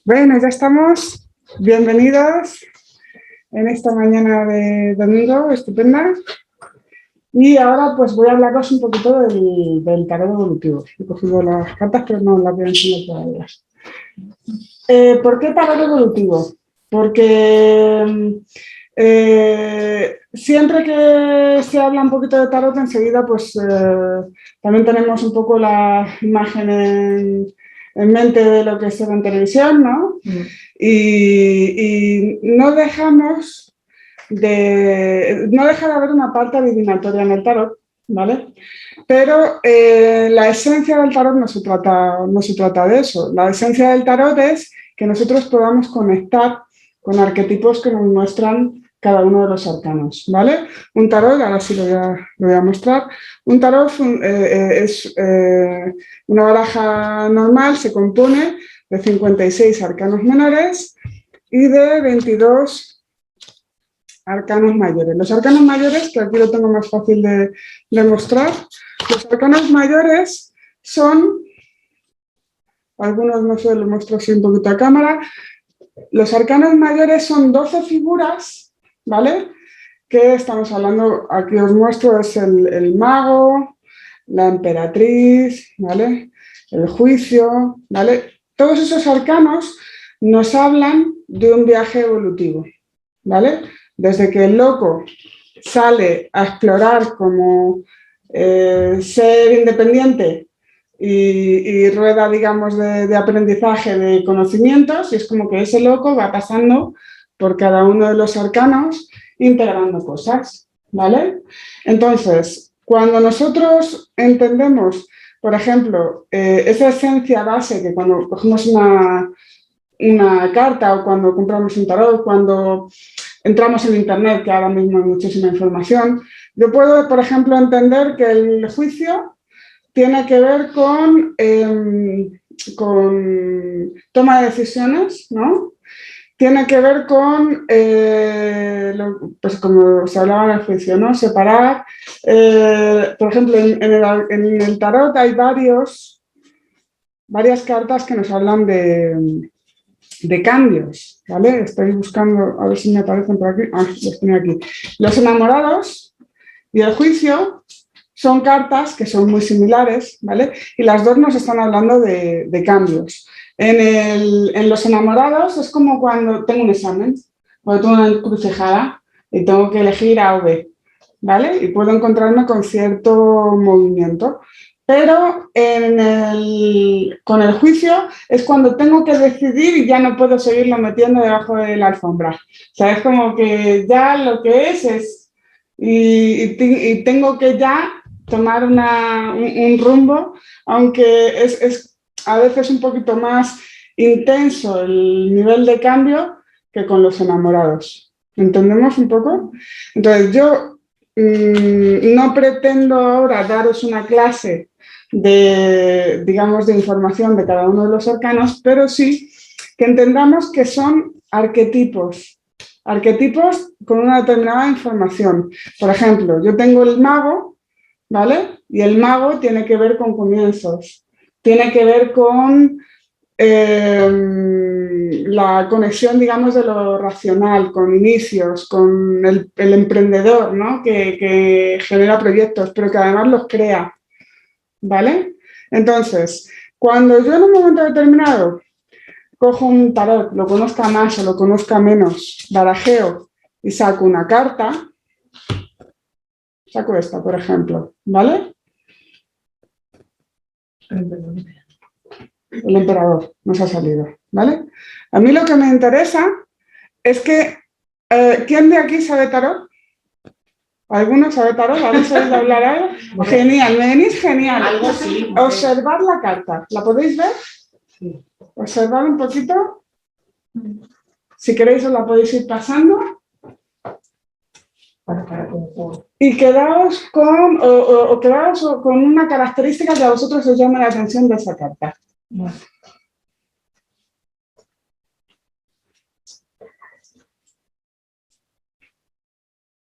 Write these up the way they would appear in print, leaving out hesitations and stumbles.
Bueno, ya estamos. Bienvenidos en esta mañana de domingo estupenda. Y ahora pues voy a hablaros un poquito del tarot evolutivo. He cogido las cartas, pero no las voy a enseñar todavía. ¿Por qué tarot evolutivo? Porque siempre que se habla un poquito de tarot, enseguida pues también tenemos un poco la imagen en mente de lo que se ve en televisión, ¿no? Y no dejamos no deja de haber una parte adivinatoria en el tarot, ¿vale? Pero la esencia del tarot no se trata de eso. La esencia del tarot es que nosotros podamos conectar con arquetipos que nos muestran cada uno de los arcanos, ¿vale? Un tarot, ahora sí lo voy a mostrar, un tarot es una baraja normal, se compone de 56 arcanos menores y de 22 arcanos mayores. Los arcanos mayores, que aquí lo tengo más fácil de mostrar, los arcanos mayores son, algunos no sé, lo muestro así un poquito a cámara, los arcanos mayores son 12 figuras, ¿vale? Que estamos hablando, aquí os muestro, es el mago, la emperatriz, ¿vale? El juicio, ¿vale? Todos esos arcanos nos hablan de un viaje evolutivo, ¿vale? Desde que el loco sale a explorar como ser independiente y rueda, digamos, de aprendizaje de conocimientos, y es como que ese loco va pasando por cada uno de los arcanos integrando cosas, ¿vale? Entonces, cuando nosotros entendemos, por ejemplo, esa esencia base que cuando cogemos una carta o cuando compramos un tarot, cuando entramos en internet, que ahora mismo hay muchísima información, yo puedo, por ejemplo, entender que el juicio tiene que ver con toma de decisiones, ¿no? Tiene que ver con, pues como se hablaba en el juicio, ¿no? Separar, por ejemplo, en el tarot hay varias cartas que nos hablan de cambios, ¿vale? Estoy buscando, a ver si me aparecen por aquí. Ah, los tengo aquí. Los enamorados y el juicio son cartas que son muy similares, ¿vale? Y las dos nos están hablando de cambios. En los enamorados es como cuando tengo un examen, cuando tengo una encrucijada y tengo que elegir A o B, ¿vale? Y puedo encontrarme con cierto movimiento. Pero con el juicio es cuando tengo que decidir y ya no puedo seguirlo metiendo debajo de la alfombra. O sea, es como que ya lo que es y tengo que ya tomar un rumbo, aunque es a veces un poquito más intenso el nivel de cambio que con los enamorados. ¿Entendemos un poco? Entonces yo no pretendo ahora daros una clase digamos, de información de cada uno de los arcanos, pero sí que entendamos que son arquetipos con una determinada información. Por ejemplo, yo tengo el mago, ¿vale? Y el mago tiene que ver con comienzos, tiene que ver con la conexión, digamos, de lo racional, con inicios, con el emprendedor, ¿no? Que genera proyectos, pero que además los crea, ¿vale? Entonces, cuando yo en un momento determinado cojo un tarot, lo conozca más o lo conozca menos, barajeo y saco una carta, saco esta, por ejemplo, ¿vale? El emperador nos ha salido, ¿vale? A mí lo que me interesa es que, ¿quién de aquí sabe tarot? ¿Alguno sabe tarot? ¿Habéis oído hablar algo? Genial, me venís genial. Algo sí. Observad la carta, ¿la podéis ver? Sí. Observad un poquito. Si queréis os la podéis ir pasando. Y quedaos con una característica que a vosotros os llame la atención de esa carta.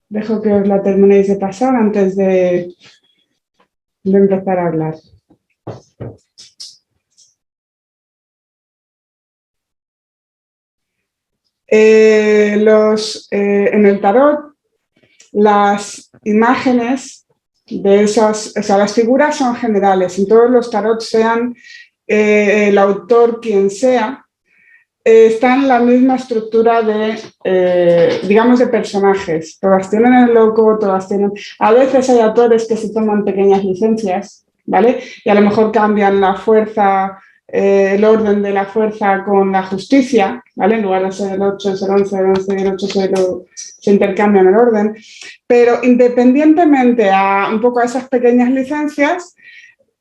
Dejo que os la terminéis de pasar antes de empezar a hablar. En el tarot, las imágenes de esas, o sea, las figuras son generales. En todos los tarots, sean el autor quien sea, está en la misma estructura de, digamos, de personajes. Todas tienen el loco, todas tienen... A veces hay autores que se toman pequeñas licencias, ¿vale? Y a lo mejor cambian la fuerza, el orden de la fuerza con la justicia, ¿vale? En lugar de ser el 8, ser 11, el 11 y el 8 se intercambian el orden. Pero independientemente a un poco a esas pequeñas licencias,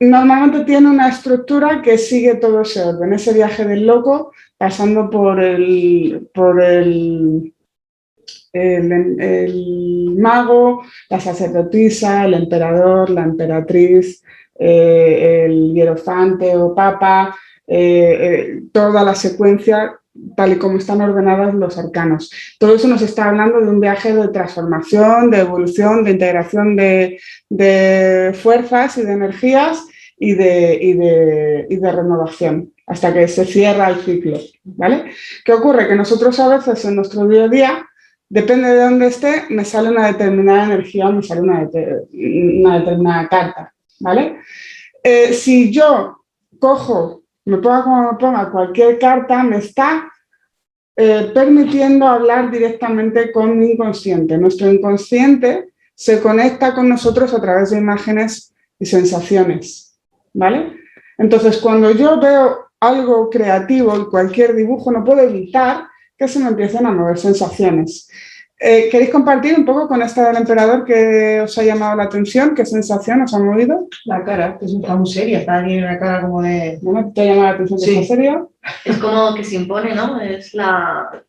normalmente tiene una estructura que sigue todo ese orden, ese viaje del loco, pasando por el mago, la sacerdotisa, el emperador, la emperatriz, el hierofante o papa, toda la secuencia tal y como están ordenados los arcanos. Todo eso nos está hablando de un viaje de transformación, de evolución, de integración de fuerzas y de energías y de renovación, hasta que se cierra el ciclo, ¿vale? ¿Qué ocurre? Que nosotros a veces en nuestro día a día, depende de dónde esté, me sale una determinada energía o me sale una determinada carta, ¿vale? Si yo cojo, me ponga como me ponga cualquier carta, me está permitiendo hablar directamente con mi inconsciente. Nuestro inconsciente se conecta con nosotros a través de imágenes y sensaciones, ¿vale? Entonces, cuando yo veo algo creativo en cualquier dibujo, no puedo evitar que se me empiecen a mover sensaciones. ¿Queréis compartir un poco con esta del emperador que os ha llamado la atención? ¿Qué sensación os ha movido? La cara, que está muy seria, está aquí una cara como de... Bueno, ¿te ha llamado la atención que está serio? Es como que se impone, ¿no? Es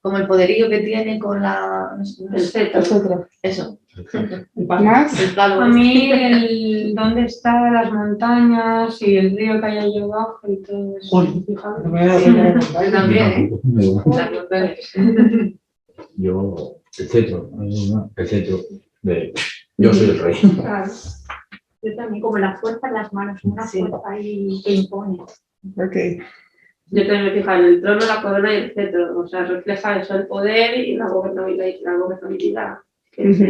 como el poderío que tiene con el cetro. Eso. ¿Más? El palo. A mí dónde están las montañas y el río que hay allí abajo y todo eso. Uy. Yo también, Las montañas. Yo, el cetro de yo soy el rey. Claro. Yo también, como la fuerza en las manos, una fuerza ahí que impone. Ok. Yo también me fijo en el trono, la corona y el cetro. O sea, refleja eso, el poder y la gobernabilidad, que es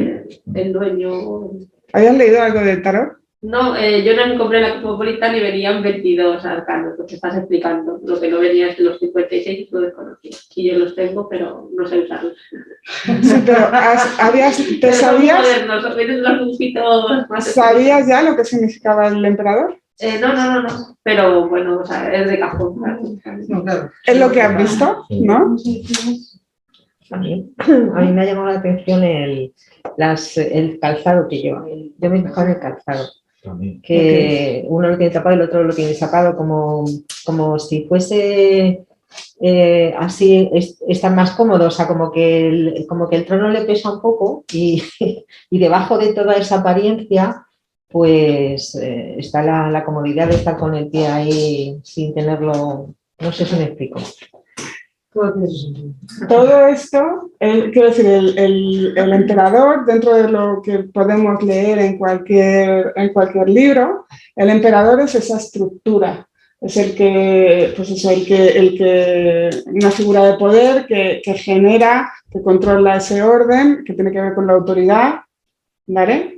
el dueño. ¿Habías leído algo del tarot? No, yo no compré la Cosmopolitan y venían 22 arcanos, lo que estás explicando. Lo que no venía es de los 56 lo desconocía. Y yo los tengo, pero no sé usarlos. Sí, pero ¿te sabías? Modernos, vienen los dibujitos más ¿Sabías ya lo que significaba el emperador? No. Pero bueno, o sea, es de cajón. No, claro. Es lo que has visto, ¿no? A mí me ha llamado la atención el calzado que lleva. Yo me he fijado en el calzado. También. Que uno lo tiene tapado y el otro lo tiene tapado, como si fuese así, estar más cómodo, o sea, como que el trono le pesa un poco y debajo de toda esa apariencia pues está la comodidad de estar con el pie ahí sin tenerlo, no sé si me explico. Todo esto, quiero decir, el emperador, dentro de lo que podemos leer en cualquier libro, el emperador es esa estructura, es el que, pues eso, una figura de poder que genera, que controla ese orden, que tiene que ver con la autoridad, ¿vale?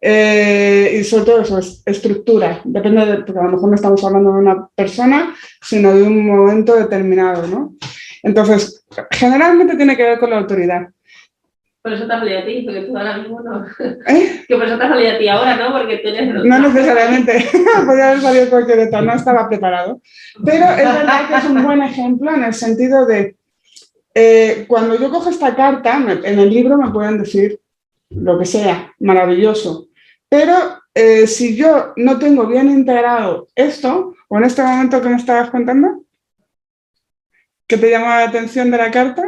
Y sobre todo eso, es estructura, depende porque a lo mejor no estamos hablando de una persona, sino de un momento determinado, ¿no? Entonces, generalmente tiene que ver con la autoridad. Por eso te has salido a ti, porque tú ahora mismo no. ¿Eh? Que por eso te has salido a ti ahora, ¿no? Porque tú eres... No necesariamente, podría haber salido cualquier otra, no estaba preparado. Pero es verdad que es un buen ejemplo en el sentido de, cuando yo cojo esta carta, en el libro me pueden decir lo que sea, maravilloso. Pero si yo no tengo bien integrado esto, o en este momento que me estabas contando, ¿qué te llama la atención de la carta?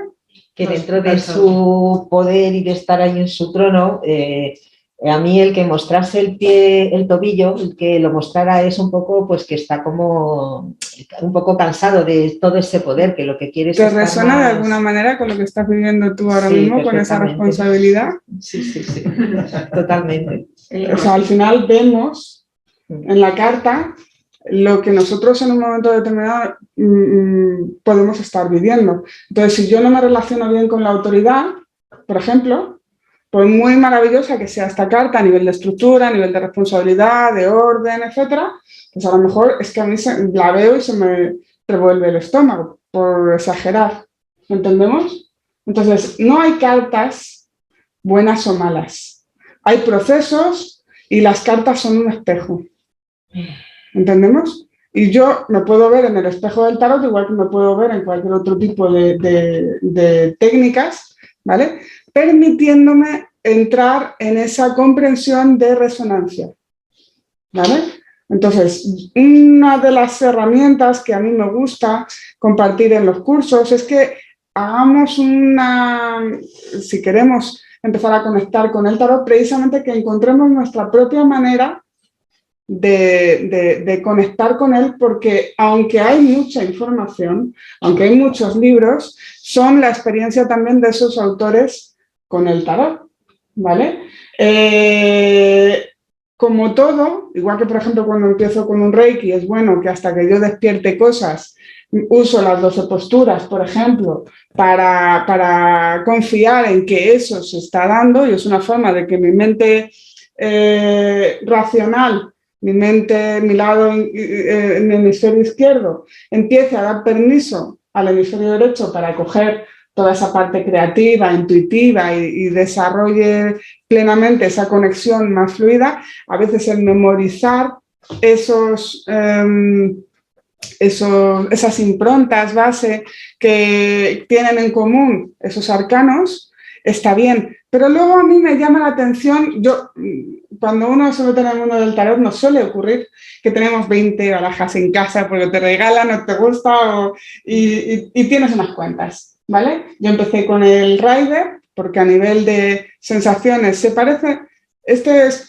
Que dentro de su poder y de estar ahí en su trono, a mí el que mostrase el pie, el tobillo, el que lo mostrara es un poco, pues que está como un poco cansado de todo ese poder, que lo que quiere es ¿Te estar resuena más... de alguna manera con lo que estás viviendo tú ahora Sí, mismo, con esa responsabilidad? Sí, totalmente. O sea, al final vemos en la carta lo que nosotros en un momento determinado podemos estar viviendo. Entonces, si yo no me relaciono bien con la autoridad, por ejemplo, pues muy maravillosa que sea esta carta a nivel de estructura, a nivel de responsabilidad, de orden, etcétera, pues a lo mejor es que a mí la veo y se me revuelve el estómago, por exagerar. ¿Lo entendemos? Entonces, no hay cartas buenas o malas. Hay procesos y las cartas son un espejo. ¿Entendemos? Y yo me puedo ver en el espejo del tarot igual que me puedo ver en cualquier otro tipo de técnicas, ¿vale? Permitiéndome entrar en esa comprensión de resonancia, ¿vale? Entonces, una de las herramientas que a mí me gusta compartir en los cursos es que hagamos si queremos empezar a conectar con el tarot, precisamente que encontremos nuestra propia manera de conectar con él, porque aunque hay mucha información, aunque hay muchos libros, son la experiencia también de esos autores con el tarot, ¿vale? Como todo, igual que por ejemplo cuando empiezo con un Reiki, es bueno que hasta que yo despierte cosas, uso las 12 posturas, por ejemplo, para confiar en que eso se está dando, y es una forma de que mi mente racional, mi mente, mi lado, mi hemisferio izquierdo, empiece a dar permiso al hemisferio derecho para coger toda esa parte creativa, intuitiva y desarrolle plenamente esa conexión más fluida. A veces el memorizar esas improntas base que tienen en común esos arcanos está bien, pero luego a mí me llama la atención, cuando uno se mete en el mundo del tarot nos suele ocurrir que tenemos 20 barajas en casa porque te regalan o te gusta y tienes unas cuantas, ¿vale? Yo empecé con el Rider porque a nivel de sensaciones se parece,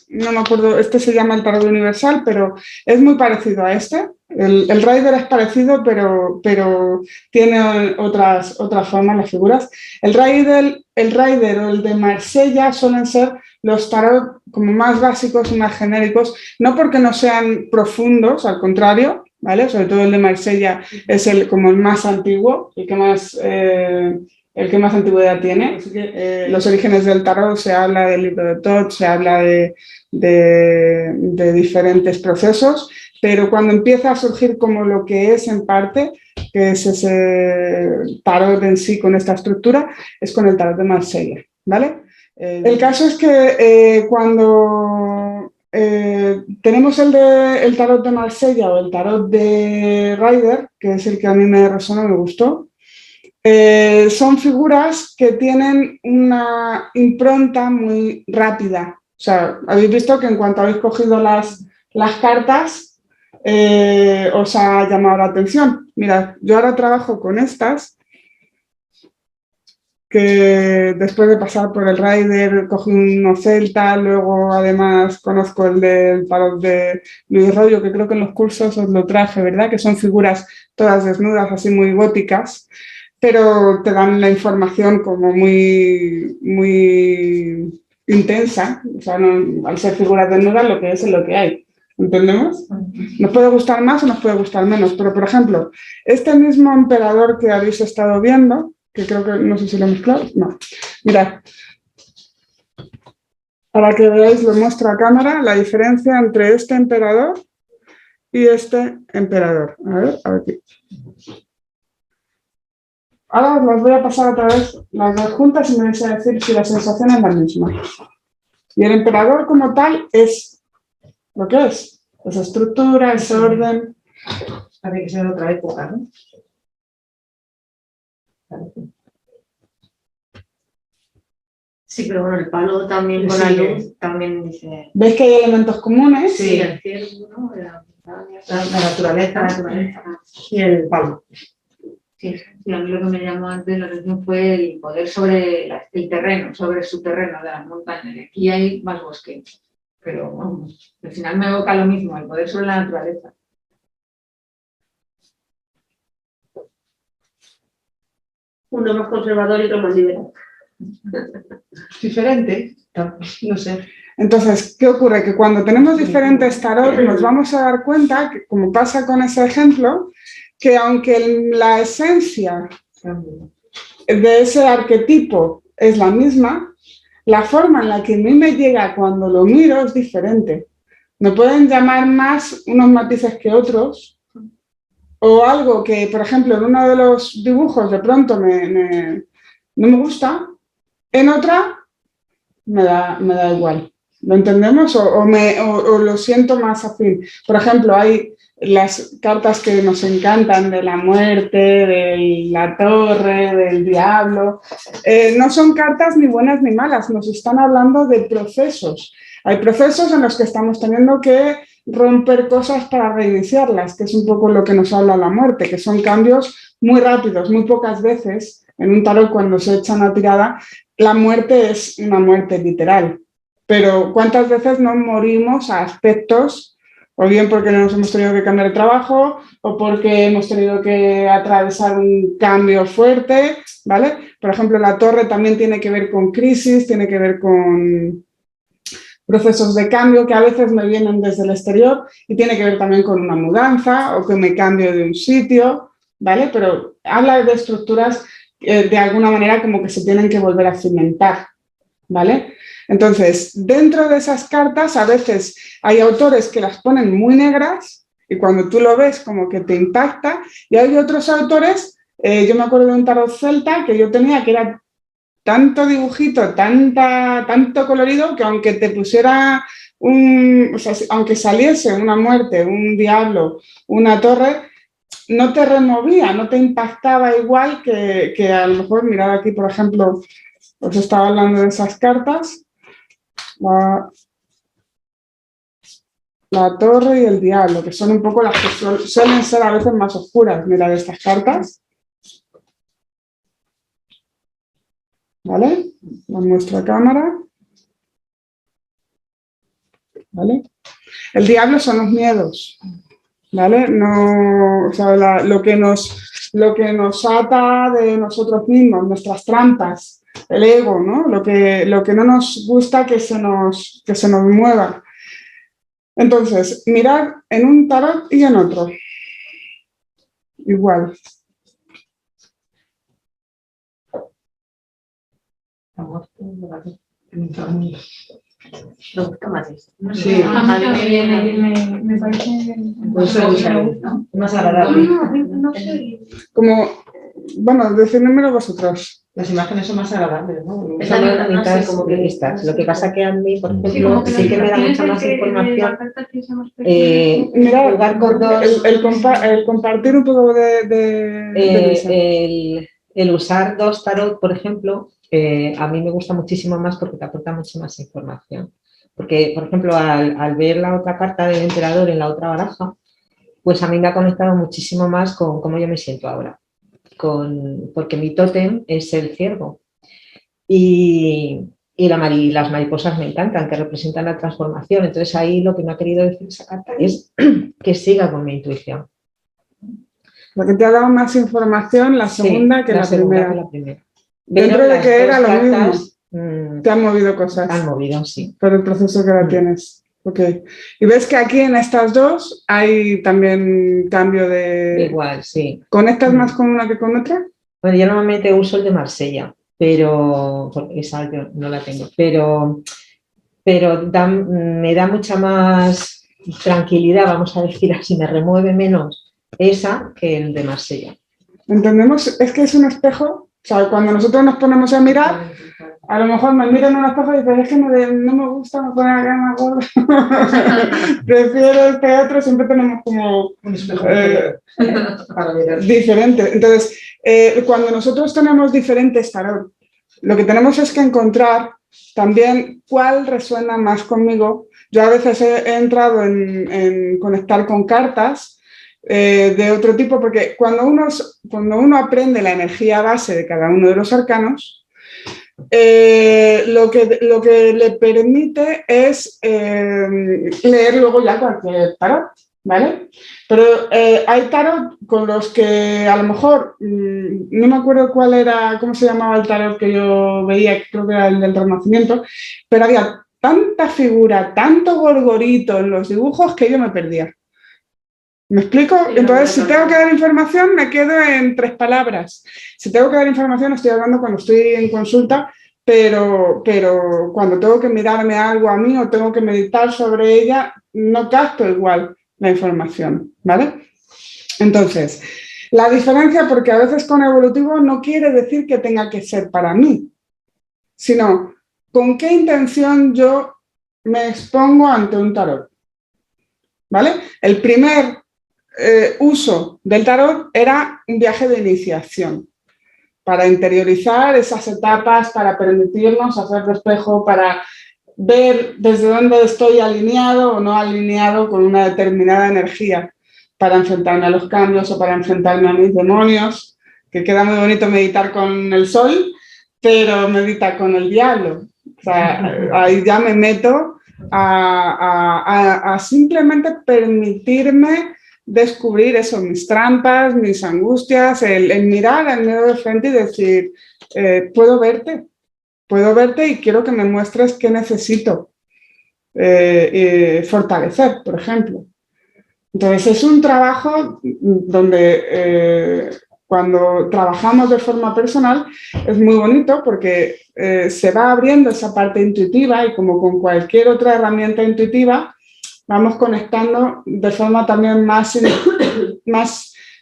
no me acuerdo, este se llama el tarot universal, pero es muy parecido a este. El Rider es parecido, pero tiene otras formas las figuras. El Rider o el de Marsella suelen ser los tarot como más básicos y más genéricos, no porque no sean profundos, al contrario, ¿vale? Sobre todo el de Marsella es como el más antiguo, el que más antigüedad tiene. Los orígenes del tarot, se habla del libro de Thoth, se habla de diferentes procesos, pero cuando empieza a surgir como lo que es en parte, que es ese tarot en sí con esta estructura, es con el tarot de Marsella, ¿vale? El caso es que cuando tenemos el tarot de Marsella o el tarot de Rider, que es el que a mí me resonó, me gustó, son figuras que tienen una impronta muy rápida. O sea, habéis visto que en cuanto habéis cogido las cartas, os ha llamado la atención. Mirad, yo ahora trabajo con estas, que después de pasar por el Rider cogí uno celta, luego además conozco el del tarot de Luis Rollo, que creo que en los cursos os lo traje, ¿verdad? Que son figuras todas desnudas, así muy góticas, pero te dan la información como muy, muy intensa. O sea, al ser figuras desnudas, lo que es lo que hay. ¿Entendemos? Nos puede gustar más o nos puede gustar menos, pero por ejemplo, este mismo emperador que habéis estado viendo, que creo que, no sé si lo he mezclado, no. Mirad, para que veáis, lo muestro a cámara, la diferencia entre este emperador y este emperador. A ver aquí. Ahora os las voy a pasar otra vez las dos juntas y me vais a decir si la sensación es la misma. Y el emperador como tal es lo que es. Esa estructura, ese orden. Parece que sea de otra época, ¿no? Sí, pero bueno, el palo también con la luz también dice... ¿Veis que hay elementos comunes? Sí, el cielo, ¿no? La naturaleza y el palo. Sí, a mí lo que me llamó antes la atención fue el poder sobre el terreno, sobre su terreno de las montañas. Y aquí hay más bosque, pero bueno, al final me evoca lo mismo, el poder sobre la naturaleza. Uno más conservador y otro más liberal. Diferente, no sé. Entonces, ¿qué ocurre? Que cuando tenemos diferentes tarot nos vamos a dar cuenta, que, como pasa con ese ejemplo, que aunque la esencia de ese arquetipo es la misma, la forma en la que a mí me llega cuando lo miro es diferente. Me pueden llamar más unos matices que otros, o algo que, por ejemplo, en uno de los dibujos de pronto no me gusta, en otra me da igual. ¿Lo entendemos? O lo siento más afín. Por ejemplo, hay las cartas que nos encantan de la muerte, de la torre, del diablo. No son cartas ni buenas ni malas, nos están hablando de procesos. Hay procesos en los que estamos teniendo que romper cosas para reiniciarlas, que es un poco lo que nos habla la muerte, que son cambios muy rápidos, muy pocas veces. En un tarot, cuando se echa una tirada, la muerte es una muerte literal. Pero ¿cuántas veces no morimos a aspectos, o bien porque nos hemos tenido que cambiar de trabajo, o porque hemos tenido que atravesar un cambio fuerte, ¿vale? Por ejemplo, la torre también tiene que ver con crisis, tiene que ver con procesos de cambio que a veces me vienen desde el exterior y tiene que ver también con una mudanza o que me cambio de un sitio, ¿vale? Pero habla de estructuras de alguna manera como que se tienen que volver a cimentar, ¿vale? Entonces, dentro de esas cartas a veces hay autores que las ponen muy negras y cuando tú lo ves como que te impacta, y hay otros autores, yo me acuerdo de un tarot celta que yo tenía que era tanto dibujito, tanto colorido, que aunque te pusiera o sea, aunque saliese una muerte, un diablo, una torre, no te removía, no te impactaba igual que a lo mejor, mirad aquí, por ejemplo, os estaba hablando de esas cartas, la torre y el diablo, que son un poco las que suelen ser a veces más oscuras. Mirad estas cartas. ¿Vale? Las muestro a cámara. ¿Vale? El diablo son los miedos. ¿Vale? No, o sea, lo que nos ata de nosotros mismos, nuestras trampas, el ego, ¿no? Lo que no nos gusta que se nos mueva. Entonces, mirad en un tarot y en otro. Igual. Me gusta más esto. Sí. A mí también me parece Más agradable. No sé. Como, bueno, decídmelo vosotros. Las imágenes son más agradables, ¿no? Son más bonitas como que estas. Lo que pasa que a mí, por ejemplo, sí que me da mucha más información Mira, jugar con dos, el compartir un poco el usar dos tarot, por ejemplo, a mí me gusta muchísimo más porque te aporta mucho más información. Porque, por ejemplo, al ver la otra carta del emperador en la otra baraja, pues a mí me ha conectado muchísimo más con cómo yo me siento ahora. Porque mi tótem es el ciervo. Y las mariposas me encantan, que representan la transformación. Entonces ahí lo que me ha querido decir esa carta es que siga con mi intuición. Porque te ha dado más información la segunda que la primera. Dentro de que era lo mismo, te han movido cosas. Te han movido, sí. Por el proceso que la tienes. Okay. Y ves que aquí en estas dos hay también cambio de... Igual, sí. ¿Conectas más con una que con otra? Bueno, yo normalmente uso el de Marsella, pero porque esa yo no la tengo, pero me da mucha más tranquilidad, vamos a decir así, me remueve menos esa que el de Marsella. ¿Entendemos? Es que es un espejo. O sea, cuando nosotros nos ponemos a mirar, a lo mejor me miro en un espejo y digo, es que no me gusta, me pone la cara más gorda. Prefiero este otro, siempre tenemos como Un espejo para mirar. diferente. Entonces, cuando nosotros tenemos diferentes tarot, lo que tenemos es que encontrar también cuál resuena más conmigo. Yo a veces he entrado en conectar con cartas de otro tipo, porque cuando uno aprende la energía base de cada uno de los arcanos, lo que le permite es leer luego ya cualquier tarot, ¿vale? Pero hay tarot con los que a lo mejor, no me acuerdo cómo se llamaba el tarot que yo veía, creo que era el del Renacimiento, pero había tanta figura, tanto gorgorito en los dibujos que yo me perdía. ¿Me explico? Sí, Entonces, si no, tengo que dar información, me quedo en 3 palabras. Si tengo que dar información, estoy hablando cuando estoy en consulta, pero cuando tengo que mirarme algo a mí o tengo que meditar sobre ella, no capto igual la información, ¿vale? Entonces, la diferencia, porque a veces con evolutivo no quiere decir que tenga que ser para mí, sino con qué intención yo me expongo ante un tarot, ¿vale? El primer uso del tarot era un viaje de iniciación, para interiorizar esas etapas, para permitirnos hacer espejo, para ver desde dónde estoy alineado o no alineado con una determinada energía, para enfrentarme a los cambios o para enfrentarme a mis demonios, que queda muy bonito meditar con el sol, pero medita con el diablo. O sea, ahí ya me meto a simplemente permitirme descubrir eso, mis trampas, mis angustias, el mirar al medio de frente y decir, puedo verte y quiero que me muestres qué necesito fortalecer, por ejemplo. Entonces es un trabajo donde cuando trabajamos de forma personal es muy bonito porque se va abriendo esa parte intuitiva y como con cualquier otra herramienta intuitiva vamos conectando de forma también más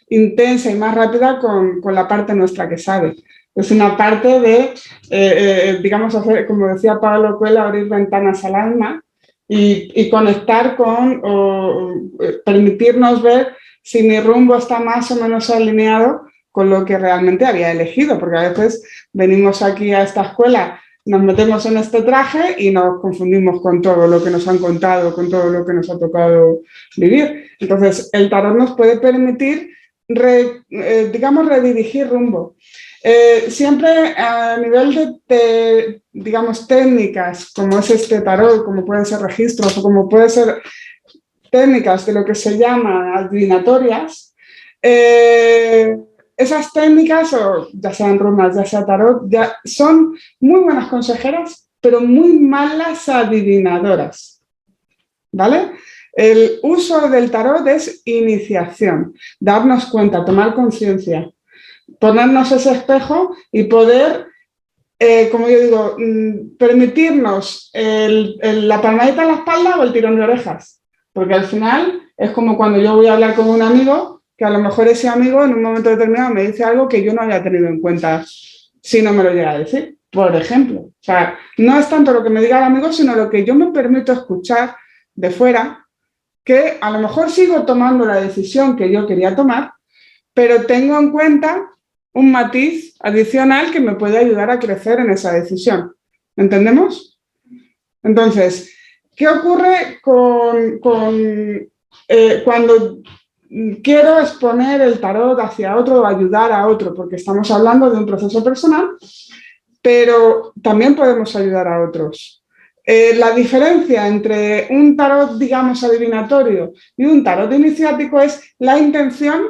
intensa y más rápida con la parte nuestra que sabe. Es una parte de, digamos, hacer, como decía Pablo Coelho, abrir ventanas al alma y conectar con, o permitirnos ver si mi rumbo está más o menos alineado con lo que realmente había elegido, porque a veces venimos aquí a esta escuela, nos metemos en este traje y nos confundimos con todo lo que nos han contado, con todo lo que nos ha tocado vivir. Entonces, el tarot nos puede permitir, digamos, redirigir rumbo. Siempre a nivel de, digamos, técnicas, como es este tarot, como pueden ser registros o como pueden ser técnicas de lo que se llama adivinatorias, esas técnicas, o ya sean runas, ya sea tarot, ya son muy buenas consejeras, pero muy malas adivinadoras, ¿vale? El uso del tarot es iniciación, darnos cuenta, tomar conciencia, ponernos ese espejo y poder, como yo digo, permitirnos la palmadita en la espalda o el tirón de orejas, porque al final es como cuando yo voy a hablar con un amigo, que a lo mejor ese amigo en un momento determinado me dice algo que yo no había tenido en cuenta si no me lo llega a decir, por ejemplo. O sea, no es tanto lo que me diga el amigo, sino lo que yo me permito escuchar de fuera, que a lo mejor sigo tomando la decisión que yo quería tomar, pero tengo en cuenta un matiz adicional que me puede ayudar a crecer en esa decisión. ¿Entendemos? Entonces, ¿qué ocurre cuando quiero exponer el tarot hacia otro o ayudar a otro? Porque estamos hablando de un proceso personal, pero también podemos ayudar a otros. La diferencia entre un tarot, digamos, adivinatorio y un tarot iniciático es la intención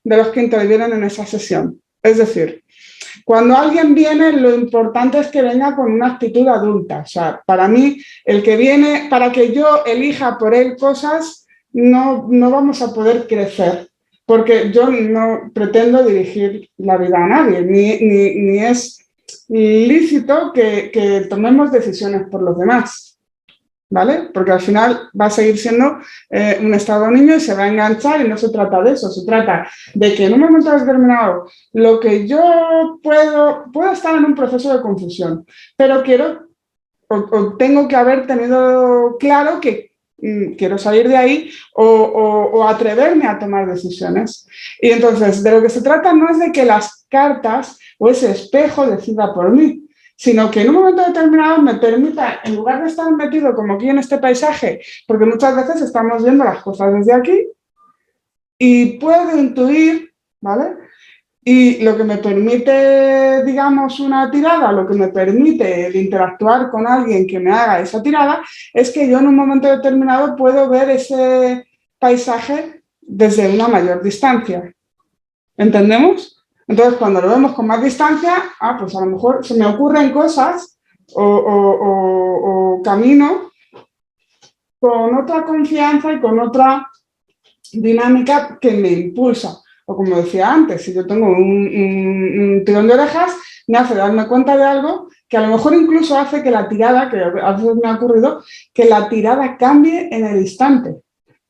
de los que intervienen en esa sesión. Es decir, cuando alguien viene, lo importante es que venga con una actitud adulta. O sea, para mí, el que viene, para que yo elija por él cosas, no vamos a poder crecer, porque yo no pretendo dirigir la vida a nadie, ni es lícito que tomemos decisiones por los demás, ¿vale? Porque al final va a seguir siendo un estado niño y se va a enganchar y no se trata de eso, se trata de que en un momento determinado lo que yo puedo estar en un proceso de confusión, pero quiero o tengo que haber tenido claro que quiero salir de ahí o atreverme a tomar decisiones. Y entonces de lo que se trata no es de que las cartas o ese espejo decida por mí, sino que en un momento determinado me permita, en lugar de estar metido como aquí en este paisaje, porque muchas veces estamos viendo las cosas desde aquí y puedo intuir, ¿vale? Y lo que me permite, digamos, una tirada, lo que me permite el interactuar con alguien que me haga esa tirada, es que yo en un momento determinado puedo ver ese paisaje desde una mayor distancia. ¿Entendemos? Entonces, cuando lo vemos con más distancia, pues a lo mejor se me ocurren cosas o camino con otra confianza y con otra dinámica que me impulsa. O como decía antes, si yo tengo un tirón de orejas, me hace darme cuenta de algo que a lo mejor incluso hace que la tirada, que a veces me ha ocurrido, que la tirada cambie en el instante.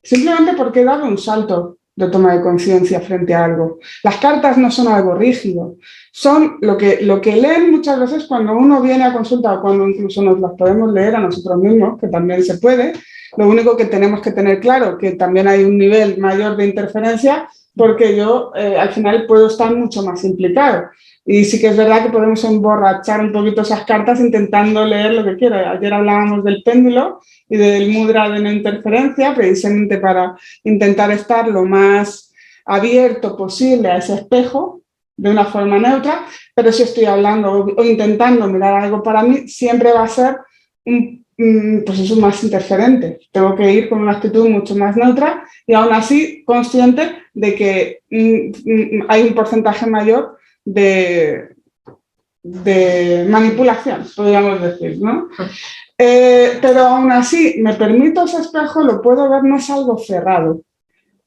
Simplemente porque he dado un salto de toma de conciencia frente a algo. Las cartas no son algo rígido, son lo que leen muchas veces cuando uno viene a consulta o cuando incluso nos las podemos leer a nosotros mismos, que también se puede. Lo único que tenemos que tener claro que también hay un nivel mayor de interferencia porque yo al final puedo estar mucho más implicado. Y sí que es verdad que podemos emborrachar un poquito esas cartas intentando leer lo que quiero. Ayer hablábamos del péndulo y del mudra de no interferencia, precisamente para intentar estar lo más abierto posible a ese espejo de una forma neutra, pero si estoy hablando o intentando mirar algo para mí, siempre va a ser pues eso, más interferente. Tengo que ir con una actitud mucho más neutra y aún así consciente de que hay un porcentaje mayor de manipulación, podríamos decir, ¿no? Pero aún así, me permito ese espejo, lo puedo ver, no es algo cerrado.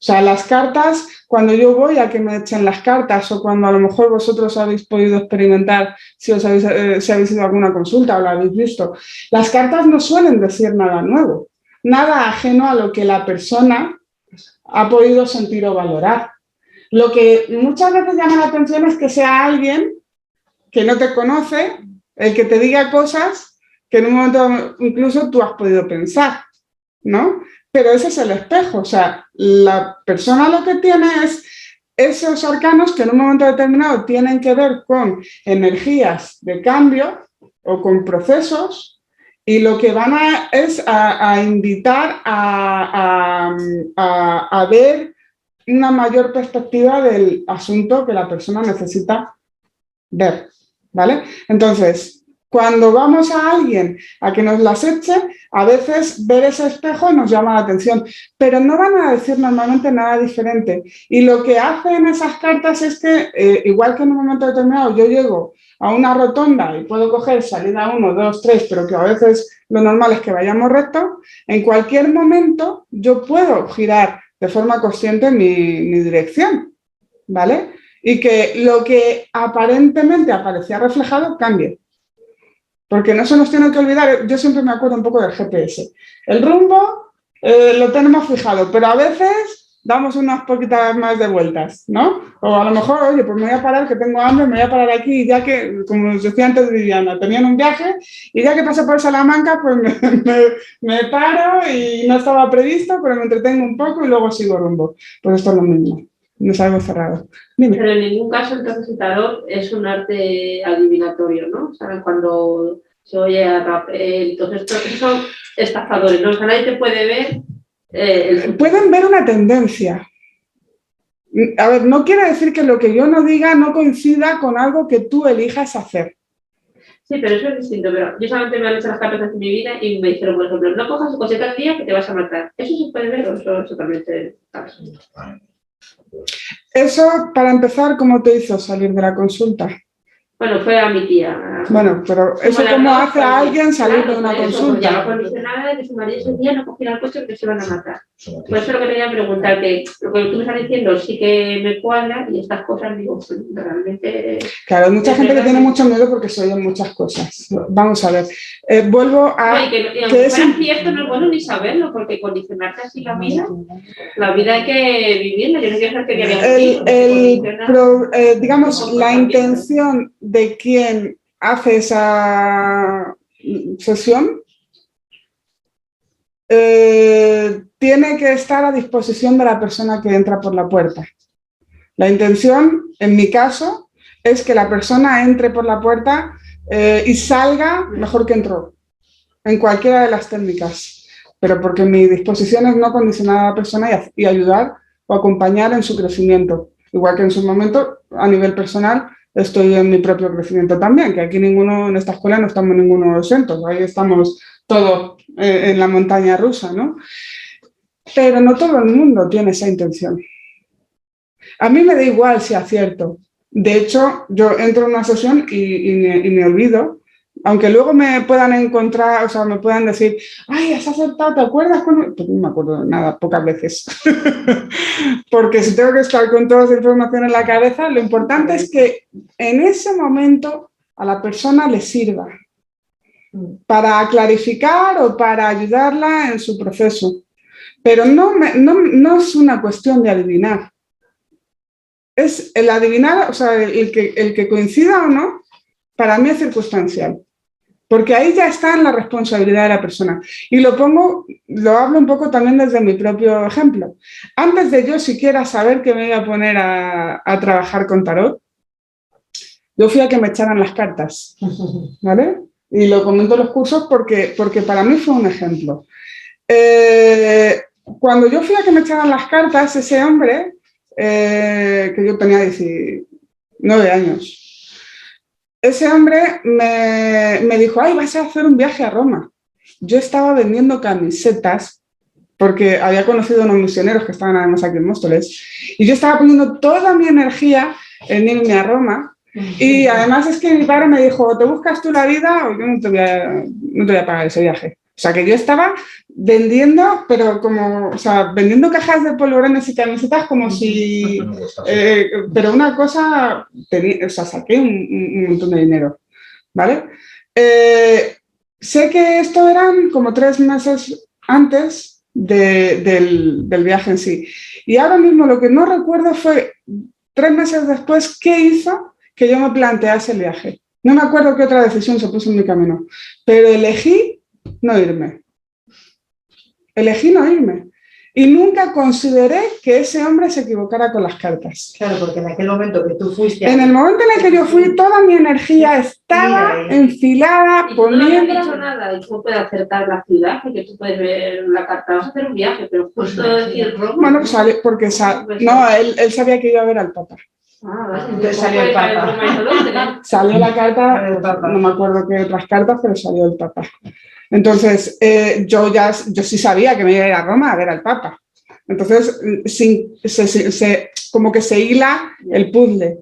O sea, las cartas, cuando yo voy a que me echen las cartas o cuando a lo mejor vosotros habéis podido experimentar, si habéis ido a alguna consulta o lo habéis visto, las cartas no suelen decir nada nuevo, nada ajeno a lo que la persona ha podido sentir o valorar. Lo que muchas veces llama la atención es que sea alguien que no te conoce, el que te diga cosas que en un momento incluso tú has podido pensar, ¿no? Pero ese es el espejo, o sea, la persona lo que tiene es esos arcanos que en un momento determinado tienen que ver con energías de cambio o con procesos y lo que van es a invitar a ver una mayor perspectiva del asunto que la persona necesita ver, ¿vale? Entonces, cuando vamos a alguien a que nos las eche, a veces ver ese espejo nos llama la atención, pero no van a decir normalmente nada diferente. Y lo que hacen esas cartas es que, igual que en un momento determinado yo llego a una rotonda y puedo coger salida 1, 2, 3, pero que a veces lo normal es que vayamos recto, en cualquier momento yo puedo girar de forma consciente mi dirección, ¿vale? Y que lo que aparentemente aparecía reflejado cambie. Porque no se nos tiene que olvidar, yo siempre me acuerdo un poco del GPS. El rumbo lo tenemos fijado, pero a veces damos unas poquitas más de vueltas, ¿no? O a lo mejor, oye, pues me voy a parar, que tengo hambre, me voy a parar aquí, y ya que, como os decía antes Viviana, tenían un viaje, y ya que pasé por Salamanca, pues me paro y no estaba previsto, pero me entretengo un poco y luego sigo rumbo. Pues esto es lo mismo, no es algo cerrado. Dime. Pero en ningún caso entonces el tarot es un arte adivinatorio, ¿no? O sea, cuando se oye a Rapel, entonces esos son estafadores, ¿no? O sea, nadie te puede ver. Pueden ver una tendencia. A ver, no quiere decir que lo que yo no diga no coincida con algo que tú elijas hacer. Sí, pero eso es distinto. Pero yo solamente me han hecho las cartas de mi vida y me dijeron, por ejemplo, no cojas tu coseta al día que te vas a matar. ¿Eso se puede ver o eso es totalmente falso? Eso, para empezar, ¿cómo te hizo salir de la consulta? Bueno, fue a mi tía. Bueno, pero eso cómo hace a alguien salir de una consulta. Ya no condicionada de que su marido ese día no cogiera el coche porque se van a matar. Por eso lo que quería preguntar, que lo que tú me estás diciendo sí que me cuadra y estas cosas, digo, pues, realmente... Claro, hay mucha gente que tiene mucho miedo porque se oyen muchas cosas. Vamos a ver, vuelvo a... No, y aunque fuera cierto, no es bueno ni saberlo, porque condicionarte así la vida hay que vivirla. Yo no quiero saber que digamos, la intención de quien hace esa sesión tiene que estar a disposición de la persona que entra por la puerta. La intención, en mi caso, es que la persona entre por la puerta y salga mejor que entró, en cualquiera de las técnicas, pero porque mi disposición es no condicionar a la persona y ayudar o acompañar en su crecimiento, igual que en su momento, a nivel personal, estoy en mi propio crecimiento también, que aquí ninguno, en esta escuela no estamos ninguno exentos, ahí estamos todos en la montaña rusa, ¿no? Pero no todo el mundo tiene esa intención. A mí me da igual si acierto. De hecho, yo entro en una sesión y me olvido Aunque luego me puedan encontrar, o sea, me puedan decir, ay, has acertado, ¿te acuerdas? Pues no me acuerdo de nada, pocas veces. Porque si tengo que estar con toda esa información en la cabeza, lo importante es que en ese momento a la persona le sirva para clarificar o para ayudarla en su proceso. Pero no es una cuestión de adivinar. Es el adivinar, o sea, el que coincida o no, para mí es circunstancial. Porque ahí ya está en la responsabilidad de la persona. Y lo hablo un poco también desde mi propio ejemplo. Antes de yo siquiera saber que me iba a poner a trabajar con tarot, yo fui a que me echaran las cartas, ¿vale? Y lo comento en los cursos porque para mí fue un ejemplo. Cuando yo fui a que me echaran las cartas, ese hombre, que yo tenía 19 años, ese hombre me dijo, ay, vas a hacer un viaje a Roma. Yo estaba vendiendo camisetas porque había conocido a unos misioneros que estaban además aquí en Móstoles y yo estaba poniendo toda mi energía en irme a Roma y además es que mi padre me dijo, ¿te buscas tú la vida o yo no te voy a pagar ese viaje? O sea, que yo estaba vendiendo, pero como, o sea, vendiendo cajas de polvorones y camisetas como si... pero una cosa, o sea, saqué un montón de dinero, ¿vale? Sé que esto eran como 3 meses antes del viaje en sí. Y ahora mismo lo que no recuerdo fue 3 meses después qué hizo que yo me plantease el viaje. No me acuerdo qué otra decisión se puso en mi camino, pero elegí no irme. Elegí no irme. Y nunca consideré que ese hombre se equivocara con las cartas. Claro, porque en aquel momento que tú fuiste... En el momento en el que yo fui, toda mi energía estaba enfilada, Y tú no le has poniendo... dicho nada, y tú puedes acertar la ciudad, porque tú puedes ver la carta, vas a hacer un viaje, pero justo decir Roma. Bueno, pues salió, porque no, él sabía que iba a ver al Papa. Ah, vale. Entonces salió el Papa. Salió la carta, no me acuerdo qué otras cartas, pero salió el Papa. Entonces, yo sí sabía que me iba a ir a Roma a ver al Papa. Entonces, como que se hila el puzzle.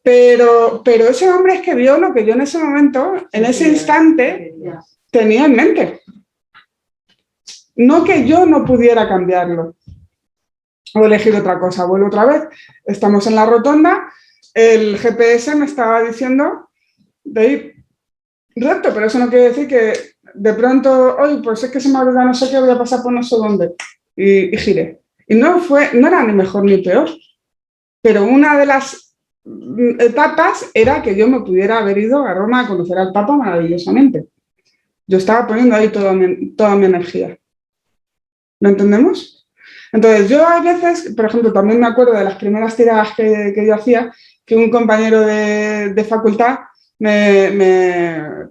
Pero ese hombre es que vio lo que yo en ese momento, en ese instante, tenía en mente. No que yo no pudiera cambiarlo o elegir otra cosa. Vuelvo otra vez, estamos en la rotonda, el GPS me estaba diciendo de ir recto, pero eso no quiere decir que de pronto, oye, pues es que se me ha olvidado no sé qué, voy a pasar por no sé dónde, y giré. Y no era ni mejor ni peor, pero una de las etapas era que yo me pudiera haber ido a Roma a conocer al Papa maravillosamente. Yo estaba poniendo ahí toda mi energía. ¿Lo entendemos? Entonces, yo a veces, por ejemplo, también me acuerdo de las primeras tiradas que yo hacía, que un compañero de facultad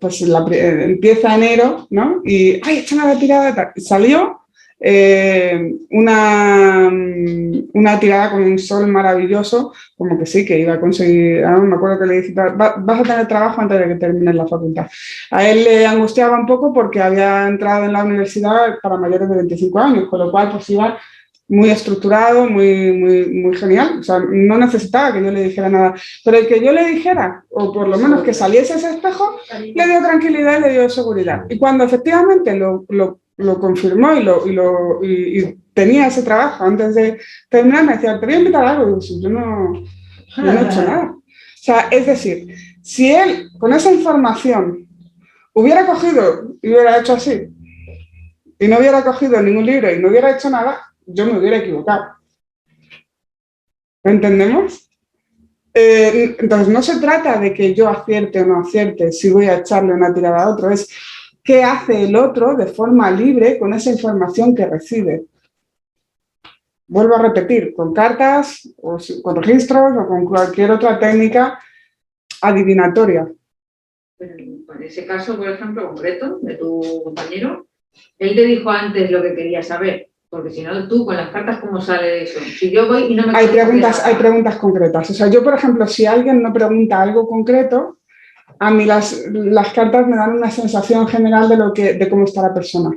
pues empieza enero, ¿no? Y, ¡ay, échame la tirada! Salió una tirada con un sol maravilloso, como que sí, que iba a conseguir, no me acuerdo que le dije, vas a tener trabajo antes de que termines la facultad. A él le angustiaba un poco porque había entrado en la universidad para mayores de 25 años, con lo cual pues iba muy estructurado, muy genial. O sea, no necesitaba que yo le dijera nada. Pero el que yo le dijera, o por lo menos que saliese ese espejo, le dio tranquilidad y le dio seguridad. Y cuando efectivamente lo confirmó y tenía ese trabajo antes de terminar, me decía, te voy a invitar a algo. Y yo no he hecho nada. O sea, es decir, si él con esa información hubiera cogido y hubiera hecho así, y no hubiera cogido ningún libro y no hubiera hecho nada, yo me hubiera equivocado. ¿Lo entendemos? Entonces, no se trata de que yo acierte o no acierte si voy a echarle una tirada a otro, es qué hace el otro de forma libre con esa información que recibe. Vuelvo a repetir, con cartas, o con registros o con cualquier otra técnica adivinatoria. En ese caso, por ejemplo, concreto, de tu compañero, él te dijo antes lo que quería saber. Porque si no, tú con las cartas, ¿cómo sale eso? Si yo voy y no me... Hay preguntas concretas. O sea, yo, por ejemplo, si alguien me pregunta algo concreto, a mí las cartas me dan una sensación general de cómo está la persona,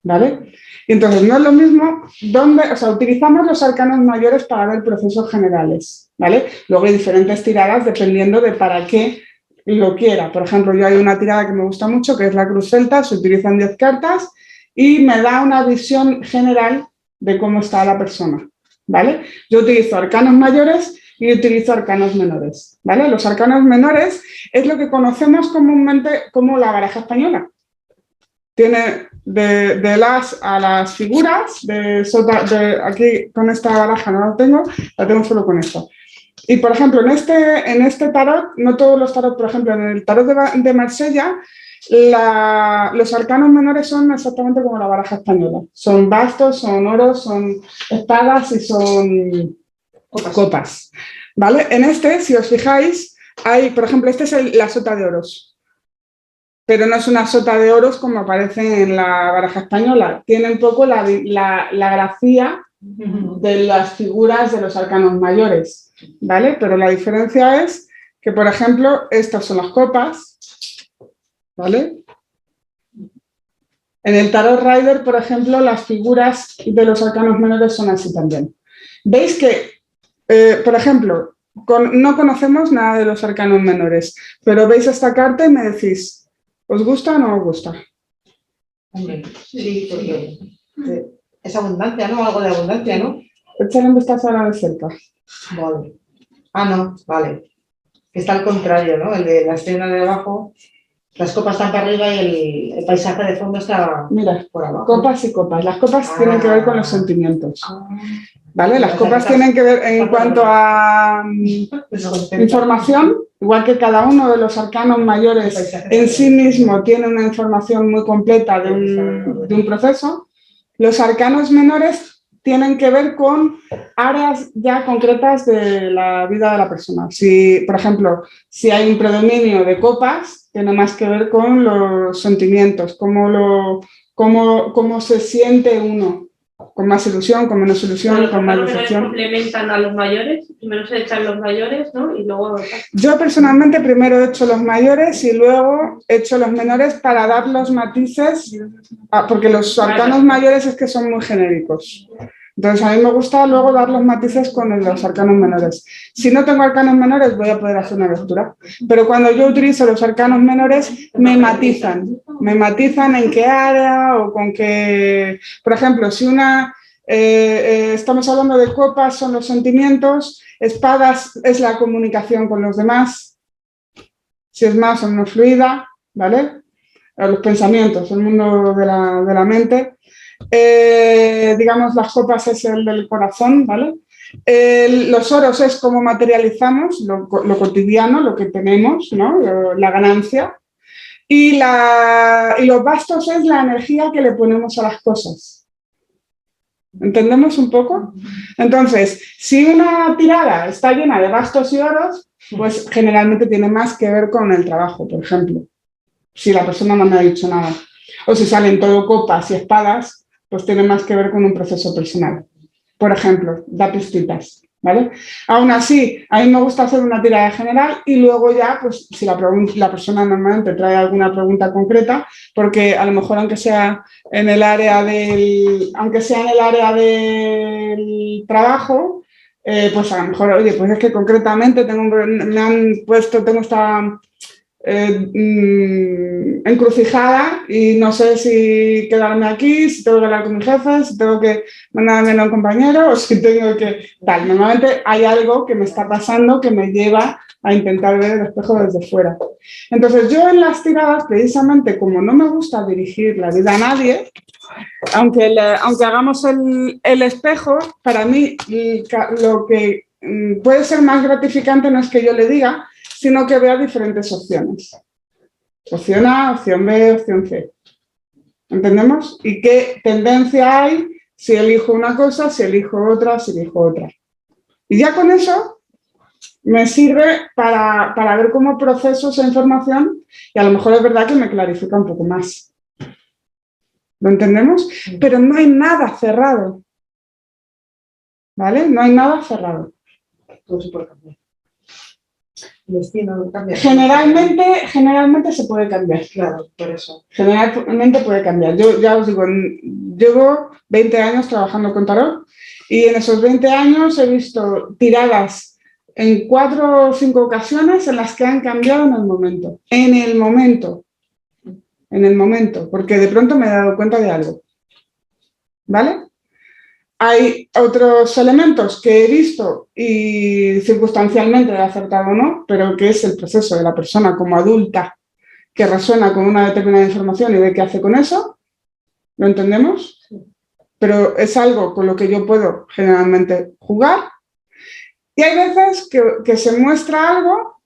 ¿vale? Y entonces, no es lo mismo o sea, utilizamos los arcanos mayores para ver procesos generales, ¿vale? Luego hay diferentes tiradas dependiendo de para qué lo quiera. Por ejemplo, yo hay una tirada que me gusta mucho, que es la cruz celta, se utilizan 10 cartas y me da una visión general de cómo está la persona, ¿vale? Yo utilizo arcanos mayores y utilizo arcanos menores, ¿vale? Los arcanos menores es lo que conocemos comúnmente como la baraja española. Tiene de las a las figuras, aquí con esta baraja no la tengo solo con esto. Y, por ejemplo, en este tarot, no todos los tarot, por ejemplo, en el tarot de Marsella, los arcanos menores son exactamente como la baraja española. Son bastos, son oros, son espadas y son copas. ¿Vale? En este, si os fijáis, hay, por ejemplo, este es la sota de oros. Pero no es una sota de oros como aparece en la baraja española. Tiene un poco la grafía de las figuras de los arcanos mayores, ¿vale? Pero la diferencia es que, por ejemplo, estas son las copas, ¿vale? En el Tarot Rider, por ejemplo, las figuras de los arcanos menores son así también. ¿Veis que, por ejemplo, no conocemos nada de los arcanos menores, pero veis esta carta y me decís, ¿os gusta o no os gusta? Hombre, sí, porque es abundancia, ¿no? Algo de abundancia, ¿no? Échale un vistazo ahora de cerca. Vale. Ah, no, vale. Está al contrario, ¿no? El de la escena de abajo, las copas están para arriba y el paisaje de fondo está Mira, por abajo. copas y copas. Las copas tienen que ver con los sentimientos, ¿vale? Las copas tienen que ver en cuanto a información, igual que cada uno de los arcanos mayores en sí mismo tiene una información muy completa de un proceso. Los arcanos menores tienen que ver con áreas ya concretas de la vida de la persona. Si, por ejemplo, si hay un predominio de copas, tiene más que ver con los sentimientos, cómo se siente uno, con más ilusión, con menos ilusión, con más decepción. Complementan a los mayores, primero se echan los mayores, ¿no? Y luego... Yo personalmente primero he hecho los mayores y luego he hecho los menores para dar los matices, porque los arcanos mayores es que son muy genéricos. Entonces a mí me gusta luego dar los matices con los arcanos menores. Si no tengo arcanos menores voy a poder hacer una lectura, pero cuando yo utilizo los arcanos menores me matizan en qué área o con qué... Por ejemplo, si estamos hablando de copas, son los sentimientos, espadas es la comunicación con los demás, si es más o menos fluida, ¿vale? Los pensamientos, el mundo de la mente. Digamos, las copas es el del corazón, ¿vale? Los oros es cómo materializamos lo cotidiano, lo que tenemos, ¿no? La ganancia. Y los bastos es la energía que le ponemos a las cosas. ¿Entendemos un poco? Entonces, si una tirada está llena de bastos y oros, pues generalmente tiene más que ver con el trabajo, por ejemplo. Si la persona no me ha dicho nada. O si salen todo copas y espadas, pues tiene más que ver con un proceso personal. Por ejemplo, da pistitas, ¿vale? Aún así, a mí me gusta hacer una tirada general y luego ya, pues si la persona normalmente trae alguna pregunta concreta, porque a lo mejor aunque sea en el área del trabajo, pues a lo mejor, oye, pues es que concretamente tengo esta encrucijada y no sé si quedarme aquí, si tengo que hablar con mi jefe, si tengo que mandarme a un compañero o si tengo que tal. Normalmente hay algo que me está pasando que me lleva a intentar ver el espejo desde fuera. Entonces yo en las tiradas, precisamente como no me gusta dirigir la vida a nadie, aunque hagamos el espejo, para mí lo que puede ser más gratificante no es que yo le diga, sino que vea diferentes opciones. Opción A, opción B, opción C. ¿Entendemos? Y qué tendencia hay si elijo una cosa, si elijo otra, si elijo otra. Y ya con eso me sirve para ver cómo proceso esa información y a lo mejor es verdad que me clarifica un poco más. ¿Lo entendemos? Pero no hay nada cerrado. ¿Vale? No hay nada cerrado. Todo se puede cambiar. El destino cambia. Generalmente se puede cambiar. Claro, por eso. Generalmente puede cambiar. Yo ya os digo, llevo 20 años trabajando con tarot y en esos 20 años he visto tiradas en 4 o 5 ocasiones en las que han cambiado en el momento. En el momento. En el momento. Porque de pronto me he dado cuenta de algo. ¿Vale? Hay otros elementos que he visto y circunstancialmente he acertado o no, pero que es el proceso de la persona como adulta que resuena con una determinada información y ve qué hace con eso. ¿Lo entendemos? Pero es algo con lo que yo puedo generalmente jugar. Y hay veces que se muestra algo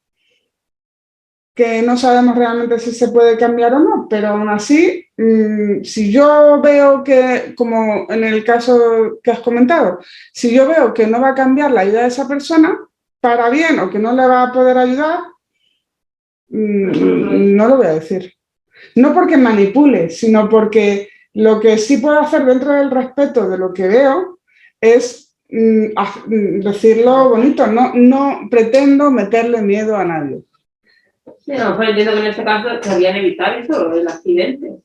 que no sabemos realmente si se puede cambiar o no, pero aún así, si yo veo que, como en el caso que has comentado, si yo veo que no va a cambiar la ayuda de esa persona, para bien, o que no le va a poder ayudar, no lo voy a decir. No porque manipule, sino porque lo que sí puedo hacer dentro del respeto de lo que veo es decirlo bonito, no pretendo meterle miedo a nadie. Sí, a lo mejor entiendo que en este caso querían evitar eso, el accidente.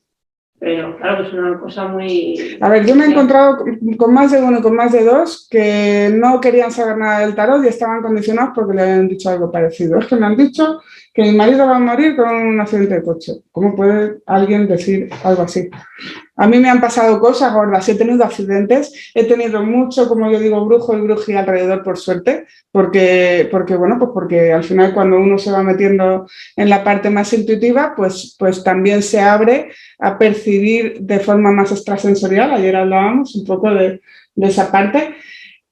Pero claro, es una cosa muy... A ver, yo me he encontrado con más de uno y con más de dos que no querían saber nada del tarot y estaban condicionados porque le habían dicho algo parecido. Es que me han dicho que mi marido va a morir con un accidente de coche. ¿Cómo puede alguien decir algo así? A mí me han pasado cosas gordas, he tenido accidentes, he tenido mucho, como yo digo, brujo y bruji alrededor, por suerte, porque bueno, pues porque al final cuando uno se va metiendo en la parte más intuitiva, pues también se abre a percibir de forma más extrasensorial. Ayer hablábamos un poco de esa parte.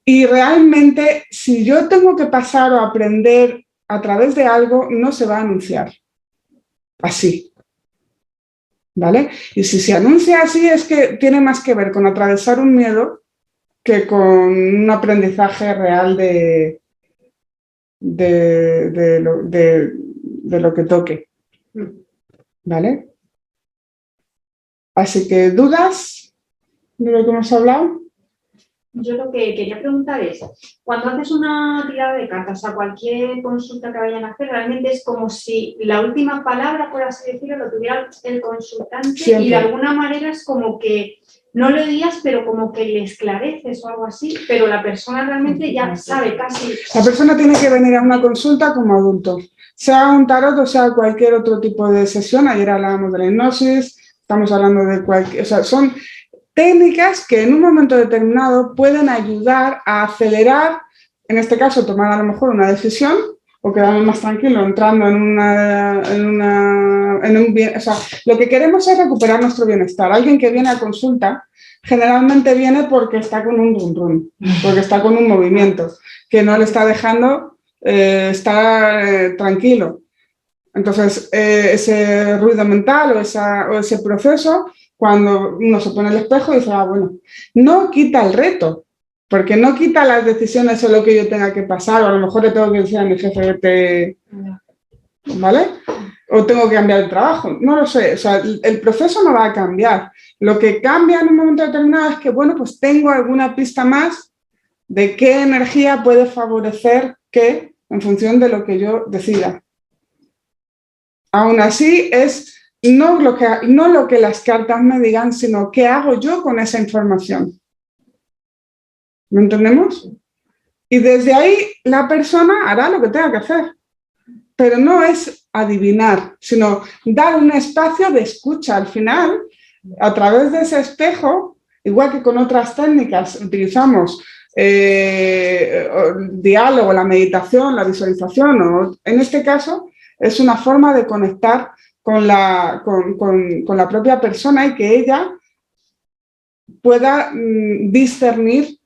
Y realmente, si yo tengo que pasar o aprender a través de algo, no se va a anunciar así. ¿Vale? Y si se anuncia así es que tiene más que ver con atravesar un miedo que con un aprendizaje real de lo que toque. ¿Vale? Así que, ¿dudas de lo que hemos hablado? Yo lo que quería preguntar es, cuando haces una tirada de cartas a cualquier consulta que vayan a hacer, realmente es como si la última palabra, por así decirlo, lo tuviera el consultante. Siempre. Y de alguna manera es como que no lo digas, pero como que le esclareces o algo así, pero la persona realmente ya sabe casi... La persona tiene que venir a una consulta como adulto, sea un tarot o sea cualquier otro tipo de sesión. Ayer hablábamos de la hipnosis, estamos hablando de cualquier... O sea, son técnicas que en un momento determinado pueden ayudar a acelerar, en este caso tomar a lo mejor una decisión o quedarme más tranquilo entrando en un bien, o sea, lo que queremos es recuperar nuestro bienestar. Alguien que viene a consulta generalmente viene porque está con un run, porque está con un movimiento que no le está dejando estar tranquilo. Entonces, ese ruido mental o ese proceso, cuando uno se pone el espejo y dice, bueno, no quita el reto, porque no quita las decisiones o lo que yo tenga que pasar, o a lo mejor le tengo que decir a mi jefe, ¿vale? O tengo que cambiar el trabajo, no lo sé, o sea, el proceso no va a cambiar. Lo que cambia en un momento determinado es que, bueno, pues tengo alguna pista más de qué energía puede favorecer qué en función de lo que yo decida. Aún así, es no lo que las cartas me digan, sino qué hago yo con esa información. ¿Lo entendemos? Y desde ahí la persona hará lo que tenga que hacer. Pero no es adivinar, sino dar un espacio de escucha. Al final, a través de ese espejo, igual que con otras técnicas, utilizamos diálogo, la meditación, la visualización, o en este caso, es una forma de conectar con la propia persona y que ella pueda discernir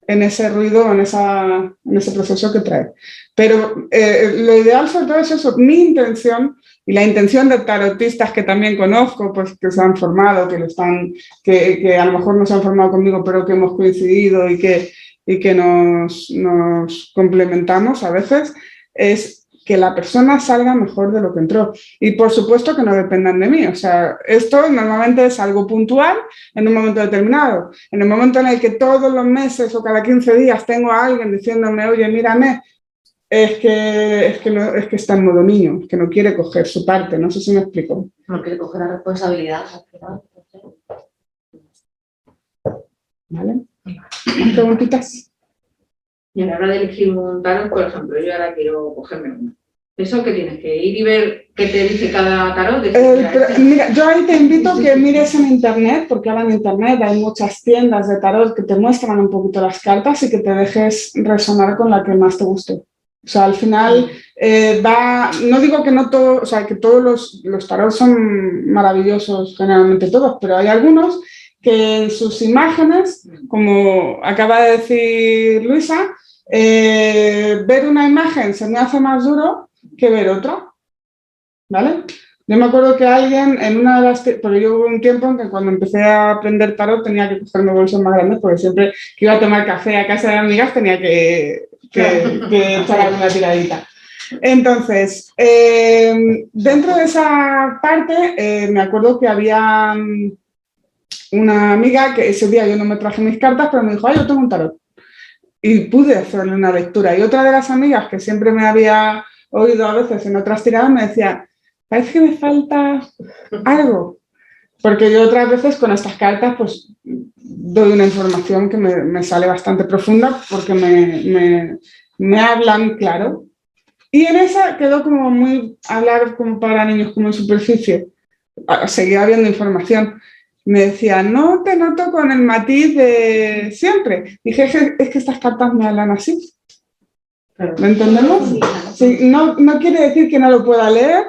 en ese ruido, en ese proceso que trae. Pero lo ideal sobre todo es eso, mi intención y la intención de tarotistas que también conozco, pues que se han formado, que a lo mejor no se han formado conmigo, pero que hemos coincidido y que nos complementamos a veces, es que la persona salga mejor de lo que entró. Y por supuesto que no dependan de mí. O sea, esto normalmente es algo puntual en un momento determinado. En el momento en el que todos los meses o cada 15 días tengo a alguien diciéndome, oye, mírame, es que está en modo niño, que no quiere coger su parte. No sé si me explico. No quiere coger la responsabilidad. ¿Vale? ¿Preguntitas? Y a la hora de elegir un tarot, por ejemplo, yo ahora quiero cogerme uno. ¿Eso qué tienes que ir y ver qué te dice cada tarot? Mira, yo ahí te invito a que mires en internet, porque ahora en internet hay muchas tiendas de tarot que te muestran un poquito las cartas y que te dejes resonar con la que más te guste. O sea, al final no digo que no todo, o sea, que todos los tarot son maravillosos, generalmente todos, pero hay algunos que en sus imágenes, como acaba de decir Luisa, ver una imagen se me hace más duro que ver otra, ¿vale? Yo me acuerdo que alguien en una de las... Porque yo hubo un tiempo en que cuando empecé a aprender tarot tenía que cogerme bolsos más grandes porque siempre que iba a tomar café a casa de amigas tenía que echar alguna tiradita. Entonces, dentro de esa parte me acuerdo que había una amiga que ese día yo no me traje mis cartas, pero me dijo, yo tengo un tarot. Y pude hacerle una lectura. Y otra de las amigas que siempre me había oído a veces en otras tiradas me decía, parece que me falta algo. Porque yo otras veces con estas cartas pues doy una información que me sale bastante profunda porque me hablan claro. Y en esa quedó como muy hablar como para niños, como en superficie. Seguía habiendo información. Me decía, no te noto con el matiz de siempre. Dije, es que estas cartas me hablan así. ¿Me entendemos? Sí, no quiere decir que no lo pueda leer,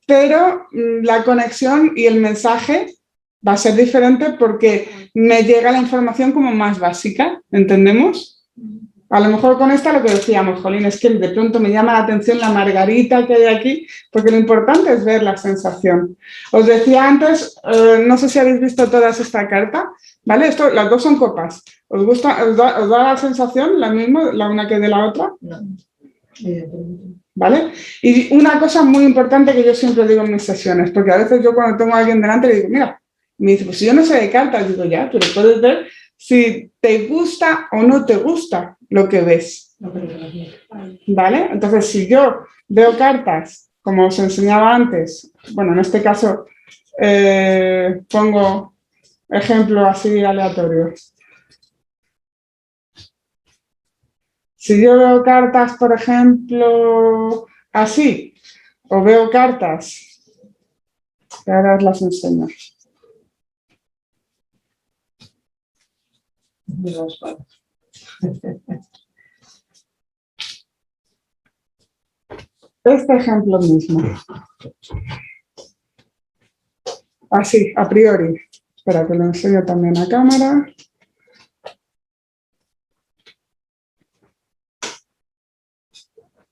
pero la conexión y el mensaje va a ser diferente porque me llega la información como más básica. ¿Entendemos? A lo mejor con esta lo que decíamos, jolín, es que de pronto me llama la atención la margarita que hay aquí, porque lo importante es ver la sensación. Os decía antes, no sé si habéis visto todas esta carta, ¿vale? Las dos son copas. ¿Os gusta, os da la sensación la misma, la una que de la otra? No. ¿Vale? Y una cosa muy importante que yo siempre digo en mis sesiones, porque a veces yo cuando tengo a alguien delante le digo, mira, me dice, pues si yo no sé de cartas, digo, ya, pero puedes ver si te gusta o no te gusta lo que ves. ¿Vale? Entonces, si yo veo cartas, como os enseñaba antes, bueno, en este caso pongo ejemplo así aleatorio. Si yo veo cartas, por ejemplo, así, o veo cartas, ahora os las enseño. Este ejemplo mismo. Así, a priori. Espera, que lo enseño también a cámara.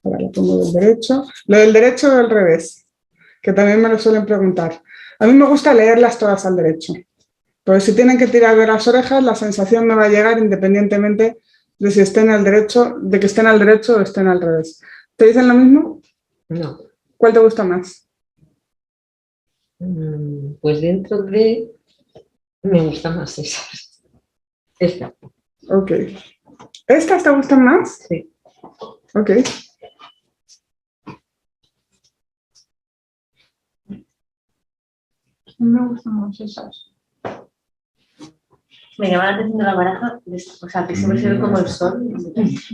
Ahora lo pongo del derecho. Lo del derecho o del revés, que también me lo suelen preguntar. A mí me gusta leerlas todas al derecho. Porque si tienen que tirar de las orejas, la sensación me va a llegar independientemente de si estén al derecho, de que estén al derecho o estén al revés. ¿Te dicen lo mismo? No. ¿Cuál te gusta más? Pues dentro de... Me gustan más esas. Esta. Ok. ¿Estas te gustan más? Sí. Ok. Me gustan más esas. Me llama la atención de la baraja, o sea, que siempre se ve como el sol.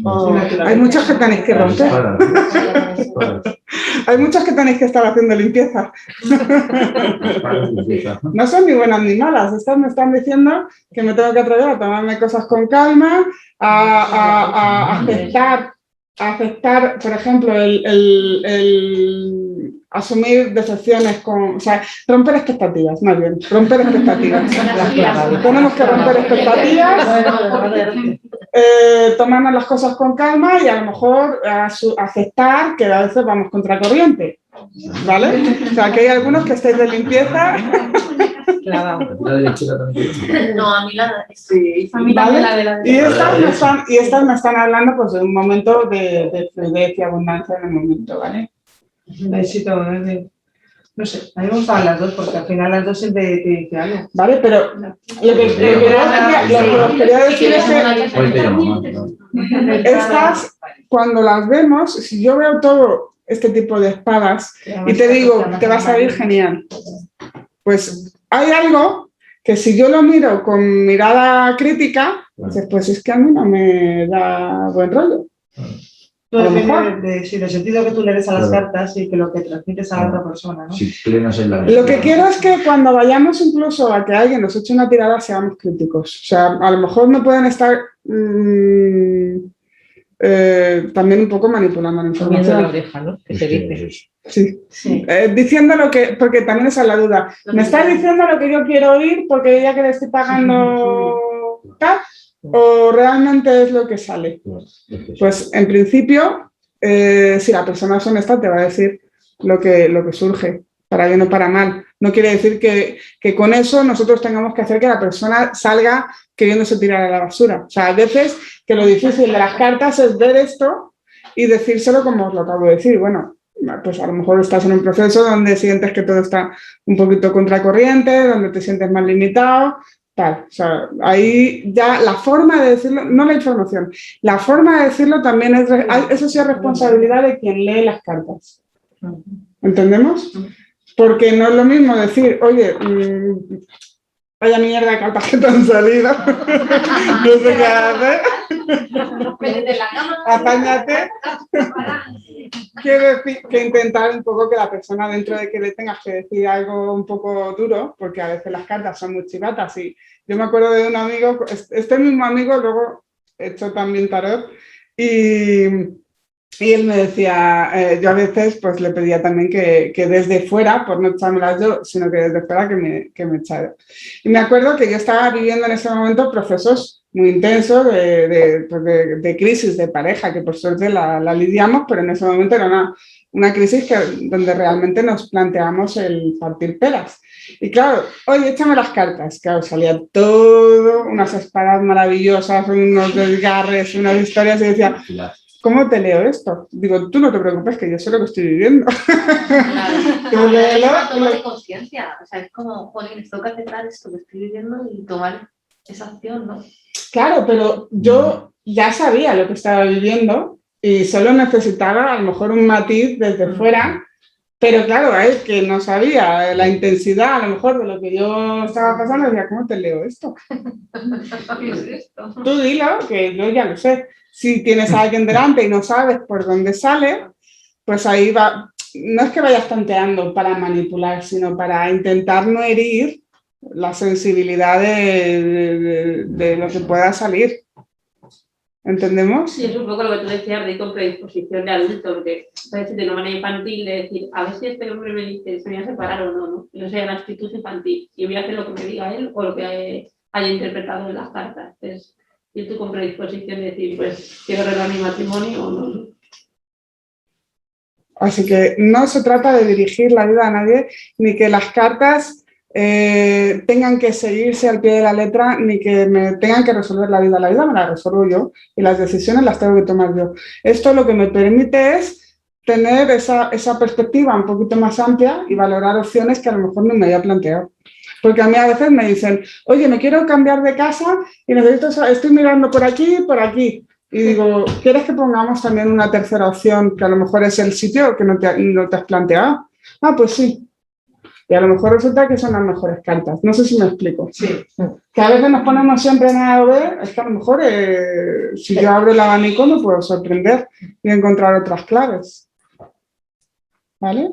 O... Hay muchas que tenéis que romper. Hay muchas que tenéis que estar haciendo limpieza. No son ni buenas ni malas. Estas me están diciendo que me tengo que atrever a tomarme cosas con calma, a aceptar, por ejemplo, el asumir decepciones con... O sea, romper expectativas, más bien. Romper expectativas. Tenemos que romper expectativas, tomarnos las cosas con calma y a lo mejor aceptar que a veces vamos contracorriente. ¿Vale? O sea, que hay algunos que estáis de limpieza... No, a mí la... Sí, A mí ¿vale? la Y estas me están hablando pues, de un momento de fluidez y abundancia en el momento, ¿vale? Necesito, no sé, a mí me gustaban las dos porque al final las dos siempre te dicen algo. Vale, pero lo que os quería decir es que estas, cuando las vemos, si yo veo todo este tipo de espadas y te digo, te va a salir genial, pues hay algo que si yo lo miro con mirada crítica, dices, pues es que a mí no me da buen rollo. Tú A lo depende mejor. del sentido que tú le des a las Claro. cartas y que lo que transmites a la otra persona, ¿no? Si plenas en la Lo que quiero es que cuando vayamos incluso a que alguien nos eche una tirada seamos críticos. O sea, a lo mejor me pueden estar también un poco manipulando la Comiendo la información. oreja, ¿no? Que Es se que dice. es eso. Sí. Sí. Diciendo lo que, porque también esa es la duda. ¿Me estás diciendo lo que yo quiero oír porque ya que le estoy pagando tal? ¿O realmente es lo que sale? Es que es Pues en principio, si la persona es honesta, te va a decir lo que surge, para bien o para mal. No quiere decir que con eso nosotros tengamos que hacer que la persona salga queriéndose tirar a la basura. O sea, a veces que lo difícil de las cartas es ver esto y decírselo como os lo acabo de decir. Bueno, pues a lo mejor estás en un proceso donde sientes que todo está un poquito contracorriente, donde te sientes más limitado, tal. O sea, ahí ya la forma de decirlo, no la información, la forma de decirlo también es, eso sí es responsabilidad de quien lee las cartas. ¿Entendemos? Porque no es lo mismo decir, oye, vaya mierda de cartas que te han salido, no sé qué hacer, apáñate. Quiero decir que intentar un poco que la persona, dentro de que le tengas que decir algo un poco duro, porque a veces las cartas son muy chivatas, y yo me acuerdo de un amigo, este mismo amigo luego he hecho también tarot, y él me decía, yo a veces pues le pedía también que desde fuera, por no echármelas yo, sino que desde fuera que me echara. Y me acuerdo que yo estaba viviendo en ese momento procesos muy intensos de crisis de pareja, que por suerte la lidiamos, pero en ese momento era una crisis donde realmente nos planteamos el partir peras. Y claro, oye, échame las cartas. Claro, salía todo, unas espadas maravillosas, unos desgarres, unas historias, y decía, ¿cómo te leo esto? Digo, tú no te preocupes, que yo sé lo que estoy viviendo. Claro, es una toma de conciencia. O sea, es como, joder, les toca aceptar esto que estoy viviendo y tomar esa acción, ¿no? Claro, pero yo ya sabía lo que estaba viviendo y solo necesitaba a lo mejor un matiz desde fuera, pero claro, a él que no sabía la intensidad a lo mejor de lo que yo estaba pasando, decía, ¿cómo te leo esto? ¿Qué es esto? Tú dilo, que yo ya lo sé. Si tienes a alguien delante y no sabes por dónde sale, pues ahí va. No es que vayas tanteando para manipular, sino para intentar no herir la sensibilidad de lo que pueda salir. ¿Entendemos? Sí, es un poco lo que tú decías de con predisposición de adulto, porque a veces de una manera infantil de decir, a ver si este hombre me dice, se me va a separar o no, ¿no? No sea la actitud infantil. Y voy a hacer lo que me diga él o lo que haya interpretado en las cartas. Entonces, yo estoy con predisposición de decir, pues, quiero arreglar mi matrimonio o no, ¿no? Así que no se trata de dirigir la vida a nadie, ni que las cartas tengan que seguirse al pie de la letra, ni que me tengan que resolver la vida. La vida me la resuelvo yo y las decisiones las tengo que tomar yo. Esto lo que me permite es tener esa perspectiva un poquito más amplia y valorar opciones que a lo mejor no me había planteado. Porque a mí a veces me dicen, oye, me quiero cambiar de casa y estoy mirando por aquí y por aquí. Y digo, ¿quieres que pongamos también una tercera opción que a lo mejor es el sitio que no te has planteado? Ah, pues sí. Y a lo mejor resulta que son las mejores cartas. No sé si me explico. Sí. Que a veces nos ponemos siempre en A o B, es que a lo mejor si yo abro el abanico me puedo sorprender y encontrar otras claves. ¿Vale?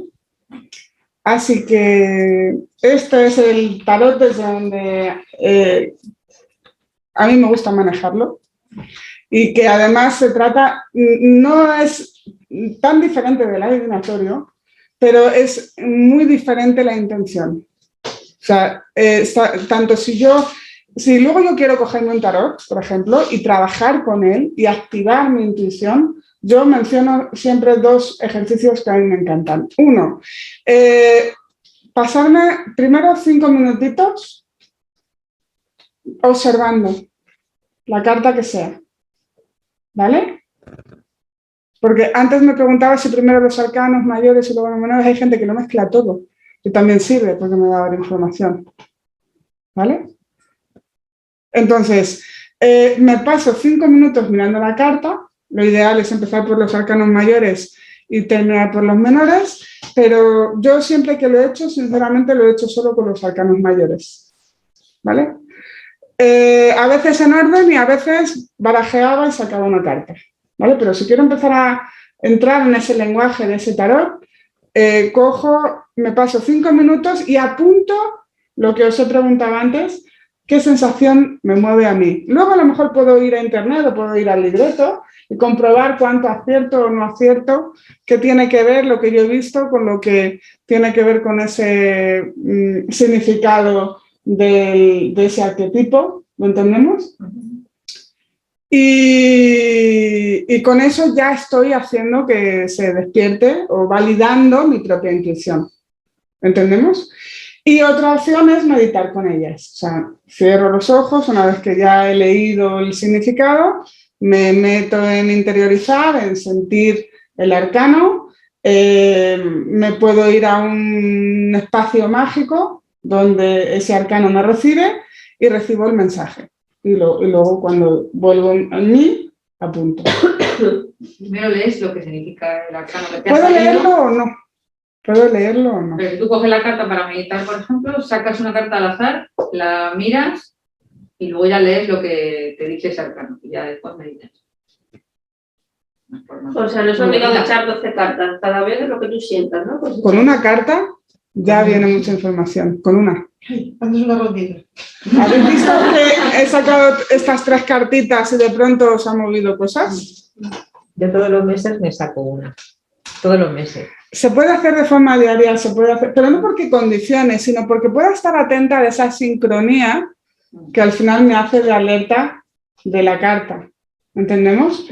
Así que este es el tarot desde donde a mí me gusta manejarlo y que además se trata, no es tan diferente del adivinatorio, pero es muy diferente la intención. O sea, tanto si luego yo quiero cogerme un tarot, por ejemplo, y trabajar con él y activar mi intuición, yo menciono siempre dos ejercicios que a mí me encantan. Uno, pasarme primero 5 minutitos observando la carta que sea, ¿vale? Porque antes me preguntaba si primero los arcanos mayores y luego los menores. Hay gente que lo mezcla todo y también sirve porque me va a dar información, ¿vale? Entonces, me paso 5 minutos mirando la carta. Lo ideal es empezar por los arcanos mayores y terminar por los menores, pero yo siempre que lo he hecho, sinceramente lo he hecho solo con los arcanos mayores. ¿vale? A veces en orden y a veces barajeaba y sacaba una carta, ¿vale? Pero si quiero empezar a entrar en ese lenguaje de ese tarot, cojo, me paso 5 minutos y apunto lo que os he preguntado antes, qué sensación me mueve a mí. Luego a lo mejor puedo ir a internet o puedo ir al libreto y comprobar cuánto acierto o no acierto, qué tiene que ver lo que yo he visto con lo que tiene que ver con ese significado de ese arquetipo, ¿lo entendemos? Y con eso ya estoy haciendo que se despierte o validando mi propia intuición, ¿entendemos? Y otra opción es meditar con ellas. O sea, cierro los ojos una vez que ya he leído el significado, me meto en interiorizar, en sentir el arcano, me puedo ir a un espacio mágico donde ese arcano me recibe y recibo el mensaje. Y luego cuando vuelvo a mí, apunto. Primero lees lo que significa el arcano que te ha ¿Puedo salido. leerlo o no? ¿Puedo leerlo o no? Pero si tú coges la carta para meditar, por ejemplo, sacas una carta al azar, la miras y luego ya lees lo que te dice ese arcano y ya después meditas. O sea, no es obligado a echar 12 cartas, cada vez es lo que tú sientas, ¿no? Pues Con una carta ya viene mucha información, con una. Haces una rondita. ¿Habéis visto que he sacado estas 3 cartitas y de pronto os ha movido cosas? Yo todos los meses me saco una. Todos los meses. Se puede hacer de forma diaria, se puede hacer, pero no porque condicione, sino porque pueda estar atenta a esa sincronía que al final me hace de alerta de la carta. ¿Entendemos?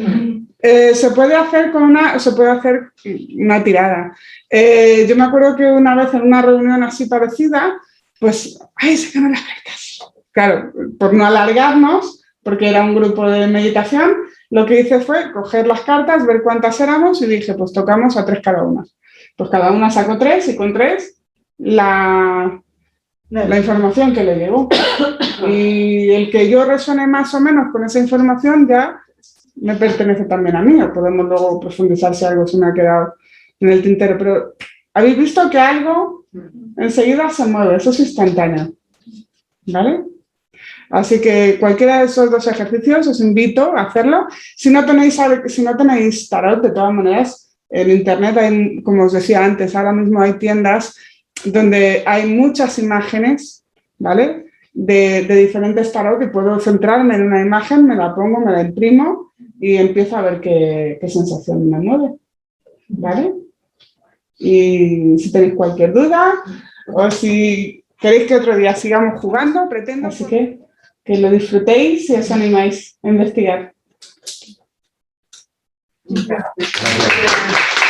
Se puede hacer una tirada. Yo me acuerdo que una vez en una reunión así parecida, pues, ¡ay, se ganan las cartas! Claro, por no alargarnos, porque era un grupo de meditación, lo que hice fue coger las cartas, ver cuántas éramos y dije, pues tocamos a 3 cada una. Pues cada una sacó 3 y con 3 la información que le llegó. Y el que yo resuene más o menos con esa información ya me pertenece también a mí, o podemos luego profundizar si algo se me ha quedado en el tintero, pero habéis visto que algo enseguida se mueve, eso es instantáneo, ¿vale? Así que cualquiera de esos 2 ejercicios os invito a hacerlo. Si no tenéis tarot, de todas maneras, en internet hay, como os decía antes, ahora mismo hay tiendas donde hay muchas imágenes, ¿vale? De diferentes tarot y puedo centrarme en una imagen, me la pongo, me la imprimo y empiezo a ver qué sensación me mueve, ¿vale? Y si tenéis cualquier duda o si queréis que otro día sigamos jugando, pretendo, así que lo disfrutéis y os animáis a investigar. Gracias.